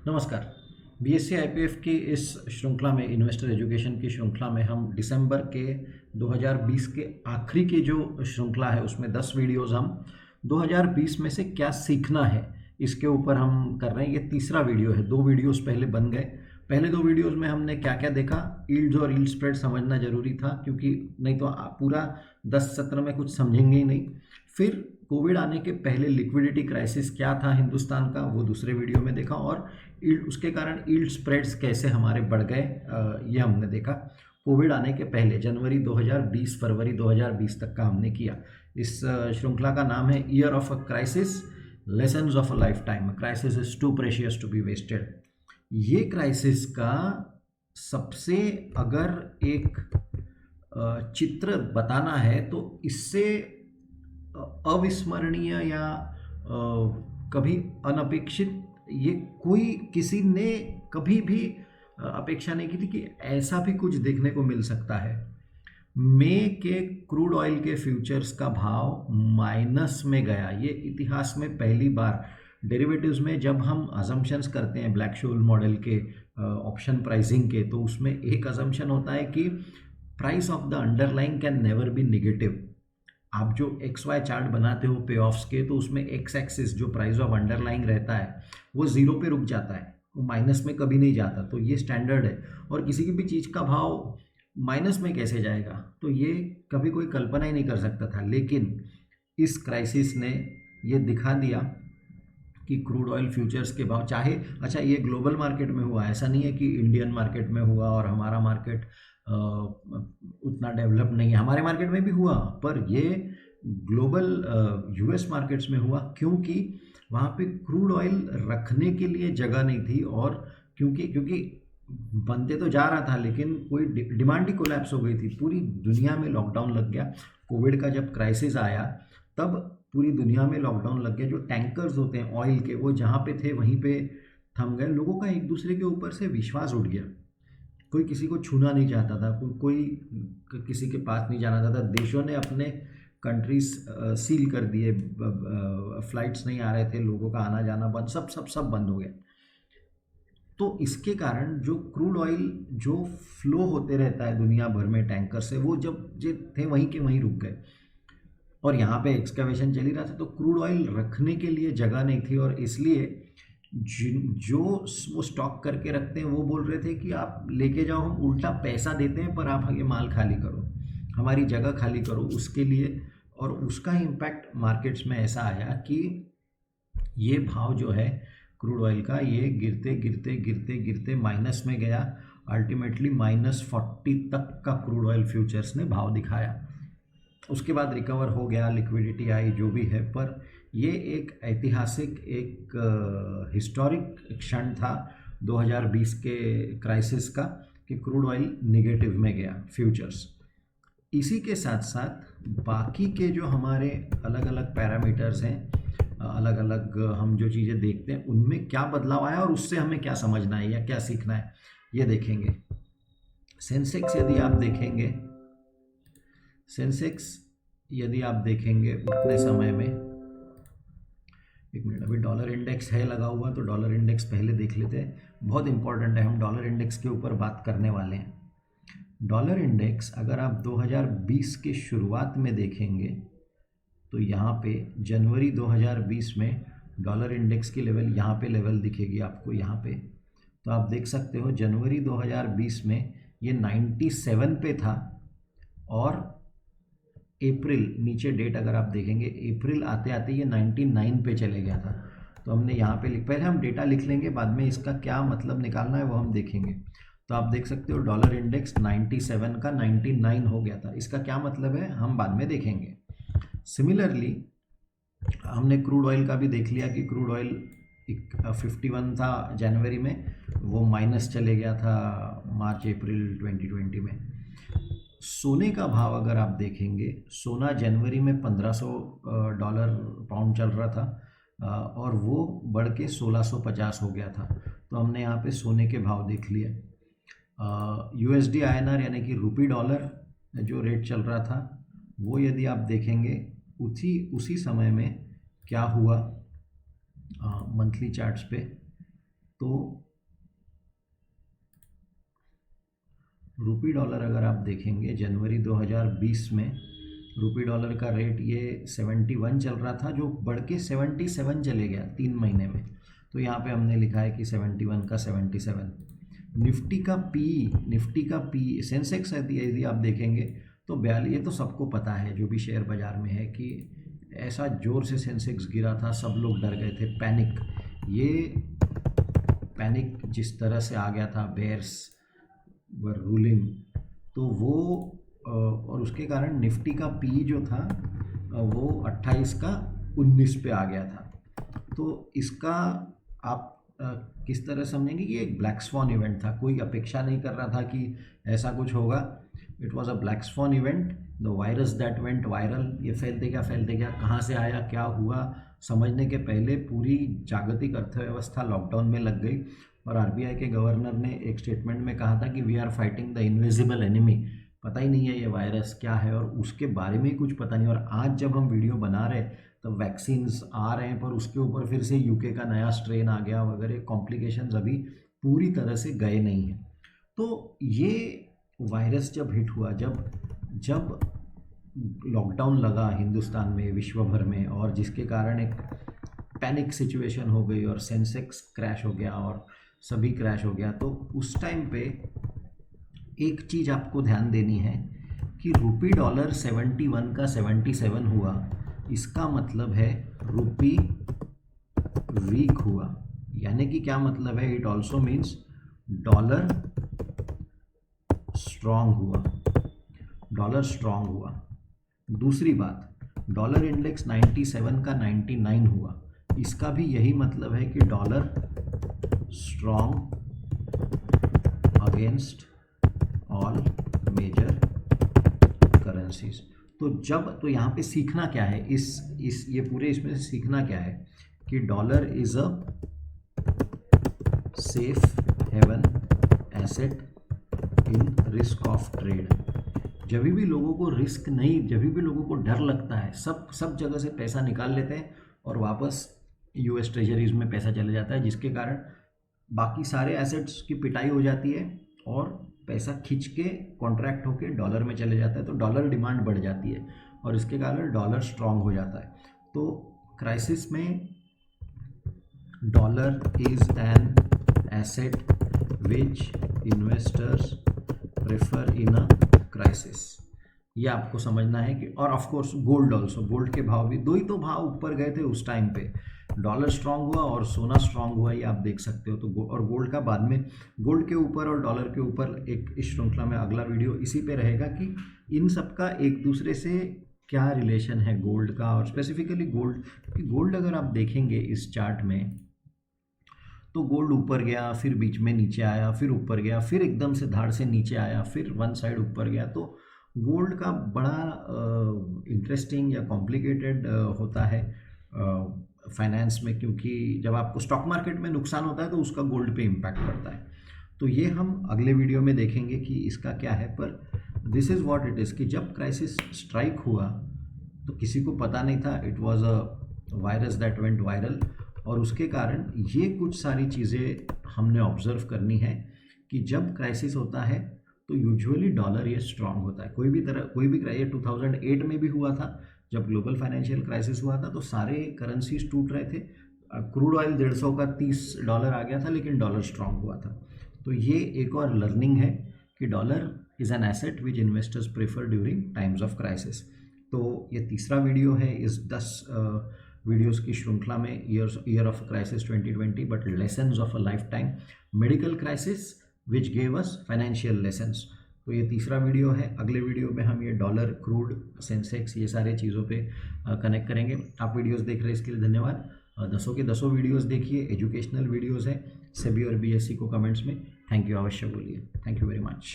नमस्कार। BSc IPF की इस श्रृंखला में, इन्वेस्टर एजुकेशन की श्रृंखला में, हम दिसंबर के 2020 के आखिरी की जो श्रृंखला है उसमें 10 वीडियोज़ हम 2020 में से क्या सीखना है इसके ऊपर हम कर रहे हैं। ये तीसरा वीडियो है। 2 वीडियोस पहले बन गए। पहले 2 वीडियोस में हमने क्या क्या देखा, यील्ड्स और यील्ड स्प्रेड समझना जरूरी था क्योंकि नहीं तो पूरा 10 सत्र में कुछ समझेंगे ही नहीं। फिर कोविड आने के पहले लिक्विडिटी क्राइसिस क्या था हिंदुस्तान का, वो दूसरे वीडियो में देखा, और उसके कारण यील्ड स्प्रेड्स कैसे हमारे बढ़ गए, ये हमने देखा। कोविड आने के पहले जनवरी 2020 फरवरी 2020 तक का हमने किया। इस श्रृंखला का नाम है year of a crisis, lessons of a lifetime, crisis is too precious to be wasted. ये क्राइसिस का सबसे अगर एक चित्र बताना है तो इससे अविस्मरणीय या कभी अनपेक्षित, ये कोई किसी ने कभी भी अपेक्षा नहीं की थी कि ऐसा भी कुछ देखने को मिल सकता है। मई के क्रूड ऑयल के फ्यूचर्स का भाव माइनस में गया। ये इतिहास में पहली बार। डेरिवेटिव्स में जब हम अजम्पशंस करते हैं ब्लैक शोल मॉडल के ऑप्शन प्राइसिंग के, तो उसमें एक अजम्पशन होता है कि price of the underlying can never be negative. आप जो एक्स वाई चार्ट बनाते हो पे ऑफ्स के, तो उसमें एक्स एक्सिस जो प्राइस ऑफ अंडरलाइंग रहता है वो जीरो पे रुक जाता है, वो माइनस में कभी नहीं जाता। तो ये स्टैंडर्ड है। और किसी की भी चीज़ का भाव माइनस में कैसे जाएगा, तो ये कभी कोई कल्पना ही नहीं कर सकता था। लेकिन इस क्राइसिस ने ये दिखा दिया कि क्रूड ऑयल फ्यूचर्स के भाव, चाहे अच्छा ये ग्लोबल मार्केट में हुआ, ऐसा नहीं है कि इंडियन मार्केट में हुआ और हमारा मार्केट उतना डेवलप नहीं है। हमारे मार्केट में भी हुआ, पर ये ग्लोबल यूएस मार्केट्स में हुआ क्योंकि वहाँ पे क्रूड ऑयल रखने के लिए जगह नहीं थी। और क्योंकि बनते तो जा रहा था लेकिन कोई डिमांड ही कोलैप्स हो गई थी। पूरी दुनिया में लॉकडाउन लग गया। कोविड का जब क्राइसिस आया तब पूरी दुनिया में लॉकडाउन लग गया। जो टैंकर्स होते हैं ऑयल के, वो जहाँ पे थे वहीं पे थम गए। लोगों का एक दूसरे के ऊपर से विश्वास उठ गया। कोई किसी को छूना नहीं चाहता था, कोई किसी के पास नहीं जाना चाहता। देशों ने अपने कंट्रीज सील कर दिए, फ्लाइट्स नहीं आ रहे थे, लोगों का आना जाना बंद, सब बंद हो गया। तो इसके कारण जो क्रूड ऑयल जो फ्लो होते रहता है दुनिया भर में टैंकर से, वो जब जो थे वहीं के वहीं रुक गए। और यहाँ पे एक्सकवेशन चल ही रहा था, तो क्रूड ऑयल रखने के लिए जगह नहीं थी। और इसलिए जो वो स्टॉक करके रखते हैं वो बोल रहे थे कि आप लेके जाओ, हम उल्टा पैसा देते हैं पर आप ये माल खाली करो, हमारी जगह खाली करो उसके लिए। और उसका इम्पैक्ट मार्केट्स में ऐसा आया कि ये भाव जो है क्रूड ऑयल का, ये गिरते गिरते गिरते गिरते माइनस में गया। अल्टीमेटली -40 तक का क्रूड ऑयल फ्यूचर्स ने भाव दिखाया। उसके बाद रिकवर हो गया, लिक्विडिटी आई, जो भी है। पर ये एक ऐतिहासिक, एक हिस्टोरिक क्षण था 2020 के क्राइसिस का कि क्रूड ऑयल नेगेटिव में गया फ्यूचर्स। इसी के साथ साथ बाकी के जो हमारे अलग अलग पैरामीटर्स हैं, अलग अलग हम जो चीज़ें देखते हैं, उनमें क्या बदलाव आया और उससे हमें क्या समझना है या क्या सीखना है, ये देखेंगे। सेंसेक्स यदि आप देखेंगे उतने समय में, एक मिनट, अभी डॉलर इंडेक्स है लगा हुआ, तो डॉलर इंडेक्स पहले देख लेते हैं। बहुत इंपॉर्टेंट है, हम डॉलर इंडेक्स के ऊपर बात करने वाले हैं। डॉलर इंडेक्स अगर आप 2020 के शुरुआत में देखेंगे तो यहाँ पे जनवरी 2020 में डॉलर इंडेक्स की लेवल, यहाँ पे लेवल दिखेगी आपको यहाँ पे। तो आप देख सकते हो जनवरी 2020 में ये 97 पे था, और अप्रैल, नीचे डेट अगर आप देखेंगे, अप्रैल आते आते ये 99 पे चले गया था। तो हमने यहाँ पे पहले हम डेटा लिख लेंगे, बाद में इसका क्या मतलब निकालना है वो हम देखेंगे। तो आप देख सकते हो डॉलर इंडेक्स 97 का 99 हो गया था। इसका क्या मतलब है हम बाद में देखेंगे। सिमिलरली हमने क्रूड ऑयल का भी देख लिया कि क्रूड ऑयल 51 था जनवरी में, वो माइनस चले गया था मार्च अप्रैल 2020 में। सोने का भाव अगर आप देखेंगे, सोना जनवरी में $1500 पाउंड चल रहा था, और वो बढ़ के 1650 हो गया था। तो हमने यहाँ पे सोने के भाव देख लिए। USD INR यानी कि रुपी डॉलर जो रेट चल रहा था, वो यदि आप देखेंगे उसी समय में क्या हुआ मंथली चार्ट्स पे, तो रुपी डॉलर अगर आप देखेंगे जनवरी 2020 में रुपी डॉलर का रेट ये 71 चल रहा था, जो बढ़ के 77 चले गया 3 महीने में। तो यहाँ पे हमने लिखा है कि 71 का 77। निफ्टी का पी सेंसेक्स यदि आप देखेंगे तो 42, ये तो सबको पता है जो भी शेयर बाज़ार में है कि ऐसा ज़ोर से सेंसेक्स गिरा था, सब लोग डर गए थे, पैनिक जिस तरह से आ गया था, बेयर्स वर रूलिंग, तो वो और उसके कारण निफ्टी का पी जो था वो 28 का 19 पे आ गया था। तो इसका आप किस तरह समझेंगे कि एक ब्लैक स्वॉन इवेंट था, कोई अपेक्षा नहीं कर रहा था कि ऐसा कुछ होगा। It was a black sworn event, the virus that went viral. ये फैलते गया, कहाँ से आया, क्या हुआ, समझने के पहले पूरी जागतिक अर्थव्यवस्था लॉकडाउन में लग गई। और आरबीआई के गवर्नर ने एक स्टेटमेंट में कहा था कि we are fighting the invisible enemy. पता ही नहीं है ये वायरस क्या है और उसके बारे में ही कुछ पता नहीं। और आज जब हम वीडियो बना रहे तो वैक्सीन्स आ रहे हैं, पर उसके ऊपर फिर से यूके का नया स्ट्रेन आ गया वगैरह, कॉम्प्लिकेशंस अभी पूरी तरह से गए नहीं हैं। तो ये वायरस जब हिट हुआ, जब लॉकडाउन लगा हिंदुस्तान में, विश्व भर में, और जिसके कारण एक पैनिक सिचुएशन हो गई और सेंसेक्स क्रैश हो गया और सभी क्रैश हो गया, तो उस टाइम पे एक चीज़ आपको ध्यान देनी है कि रुपी डॉलर 71 का 77 हुआ, इसका मतलब है रुपी वीक हुआ। यानी कि क्या मतलब है, it also means dollar strong हुआ। दूसरी बात, डॉलर इंडेक्स 97 का 99 हुआ, इसका भी यही मतलब है कि dollar strong against all major currencies. तो यहाँ पे सीखना क्या है, ये पूरे इसमें सीखना क्या है कि dollar is a safe haven asset in risk of trade. जब भी लोगों को रिस्क नहीं, जब भी लोगों को डर लगता है, सब जगह से पैसा निकाल लेते हैं और वापस यूएस ट्रेजरीज में पैसा चले जाता है, जिसके कारण बाकी सारे एसेट्स की पिटाई हो जाती है और पैसा खींच के कॉन्ट्रैक्ट होके डॉलर में चले जाता है, तो डॉलर डिमांड बढ़ जाती है और इसके कारण डॉलर स्ट्रांग हो जाता है। तो क्राइसिस में dollar is an asset which investors prefer in a crisis, ये आपको समझना है कि, और of course gold also, gold के भाव भी, दो ही तो भाव ऊपर गए थे उस टाइम पे, डॉलर स्ट्रांग हुआ और सोना स्ट्रांग हुआ, ये आप देख सकते हो। तो और गोल्ड का बाद में, गोल्ड के ऊपर और डॉलर के ऊपर एक इस श्रृंखला में अगला वीडियो इसी पे रहेगा कि इन सब का एक दूसरे से क्या रिलेशन है गोल्ड का, और स्पेसिफिकली गोल्ड, क्योंकि गोल्ड अगर आप देखेंगे इस चार्ट में तो गोल्ड ऊपर गया, फिर बीच में नीचे आया, फिर ऊपर गया, फिर एकदम से धाड़ से नीचे आया, फिर वन साइड ऊपर गया। तो गोल्ड का बड़ा इंटरेस्टिंग या कॉम्प्लिकेटेड होता है फाइनेंस में, क्योंकि जब आपको स्टॉक मार्केट में नुकसान होता है तो उसका गोल्ड पे इम्पैक्ट पड़ता है। तो ये हम अगले वीडियो में देखेंगे कि इसका क्या है, पर this is what it is कि जब क्राइसिस स्ट्राइक हुआ तो किसी को पता नहीं था, it was a virus that went viral, और उसके कारण ये कुछ सारी चीज़ें हमने ऑब्जर्व करनी है कि जब क्राइसिस होता है तो यूजुअली डॉलर ये स्ट्रांग होता है। कोई भी क्राइसिस 2008 में भी हुआ था, जब ग्लोबल फाइनेंशियल क्राइसिस हुआ था तो सारे करेंसीज टूट रहे थे, क्रूड ऑयल 150 का $30 आ गया था, लेकिन डॉलर स्ट्रांग हुआ था। तो ये एक और लर्निंग है कि dollar is an asset which investors prefer during times of crisis. तो ये तीसरा वीडियो है इस 10 वीडियोस की श्रृंखला में, year of crisis 2020 but lessons of a life time, medical crisis which gave us financial lessons. तो ये तीसरा वीडियो है। अगले वीडियो में हम ये डॉलर, क्रूड, सेंसेक्स, ये सारे चीज़ों पे कनेक्ट करेंगे। आप वीडियोस देख रहे हैं इसके लिए धन्यवाद। 10 के 10 वीडियोस देखिए, एजुकेशनल वीडियोस हैं। सेबी और बीएससी को कमेंट्स में थैंक यू अवश्य बोलिए। Thank you very much.